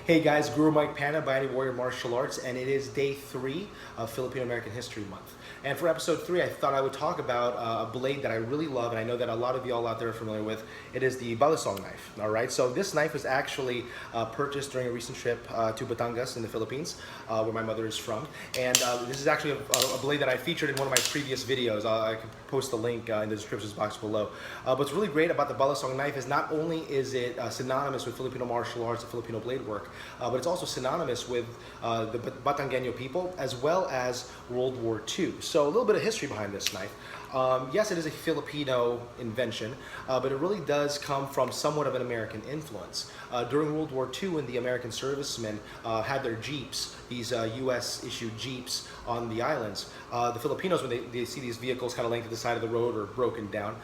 Hey guys, Guru Mike Panda, Body Warrior Martial Arts, and it is day 3 of Filipino-American History Month. And for episode 3, I thought I would talk about a blade that I really love, and I know that a lot of y'all out there are familiar with. It is the Balisong knife, all right? So this knife was actually purchased during a recent trip to Batangas in the Philippines, where my mother is from. And this is actually a blade that I featured in one of my previous videos. I can post the link in the description box below. What's really great about the Balisong knife is not only is it synonymous with Filipino martial arts and Filipino blade work, but it's also synonymous with the Batangueño people as well as World War II. So a little bit of history behind this knife. Yes, it is a Filipino invention, but it really does come from somewhat of an American influence. During World War II, when the American servicemen had their Jeeps, these US-issued Jeeps on the islands, the Filipinos, when they see these vehicles kind of laying to the side of the road or broken down,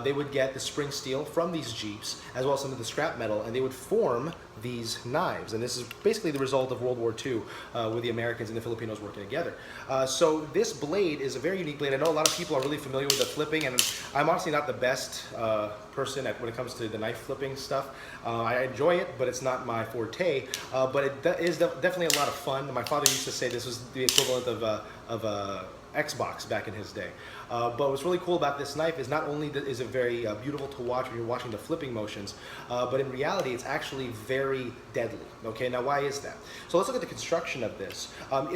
they would get the spring steel from these Jeeps, as well as some of the scrap metal, and they would form these knives. And this is basically the result of World War II, with the Americans and the Filipinos working together. So this blade is a very unique blade. I know a lot of people are really familiar with the flipping, and I'm honestly not the best person when it comes to the knife flipping stuff. I enjoy it, but it's not my forte. But it is definitely a lot of fun. My father used to say this was the equivalent of a Xbox back in his day. But what's really cool about this knife is not only is it very beautiful to watch when you're watching the flipping motions, but in reality it's actually very deadly. Okay, now why is that? So let's look at the construction of this.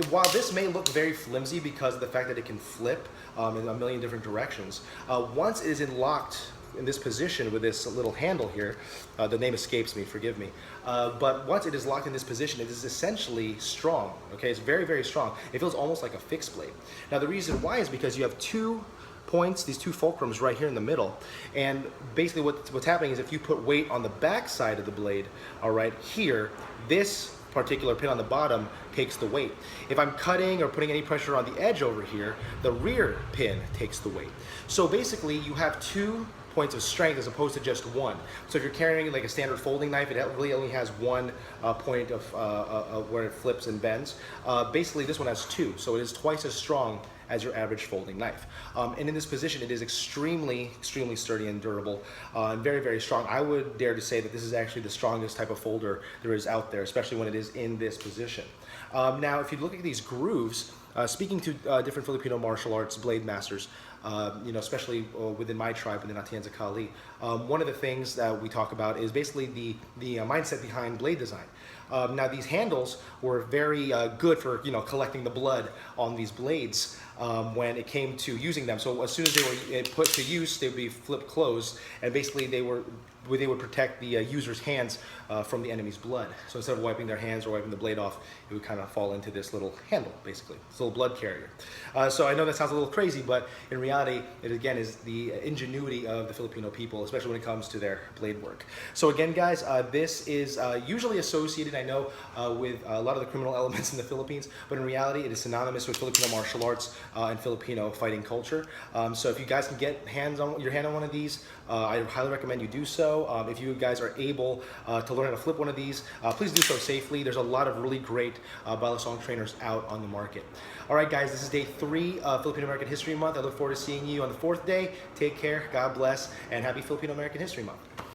While this may look very flimsy because of the fact that it can flip in a million different directions, once it is locked in this position with this little handle here, the name escapes me, forgive me, but once it is locked in this position, it is essentially strong. Okay, it's very, very strong. It feels almost like a fixed blade. Now the reason why is because you have 2 points, these 2 fulcrums right here in the middle, and basically what's happening is if you put weight on the back side of the blade, all right, here, this particular pin on the bottom takes the weight. If I'm cutting or putting any pressure on the edge over here, the rear pin takes the weight. So basically you have 2 points of strength as opposed to just 1. So if you're carrying like a standard folding knife, it really only has 1 point of where it flips and bends. Basically this one has 2, so it is twice as strong as your average folding knife. And in this position, it is extremely, extremely sturdy and durable, and very, very strong. I would dare to say that this is actually the strongest type of folder there is out there, especially when it is in this position. Now, if you look at these grooves, speaking to different Filipino martial arts blade masters, especially within my tribe, within Atienza Kali, one of the things that we talk about is basically the mindset behind blade design. Now these handles were very good for collecting the blood on these blades when it came to using them. So as soon as they were put to use, they would be flipped closed, and basically they would protect the user's hands from the enemy's blood. So instead of wiping their hands or wiping the blade off, it would kind of fall into this little handle, basically, this little blood carrier. So I know that sounds a little crazy, but in reality, it again is the ingenuity of the Filipino people, especially when it comes to their blade work. So again, guys, this is usually associated, I know, with a lot of the criminal elements in the Philippines, but in reality, it is synonymous with Filipino martial arts and Filipino fighting culture. So if you guys can get your hand on one of these, I highly recommend you do so. If you guys are able to learn how to flip one of these, please do so safely. There's a lot of really great Balisong trainers out on the market. All right, guys, this is day 3 of Filipino-American History Month. I look forward to seeing you on the 4th day. Take care, God bless, and happy Filipino-American History Month.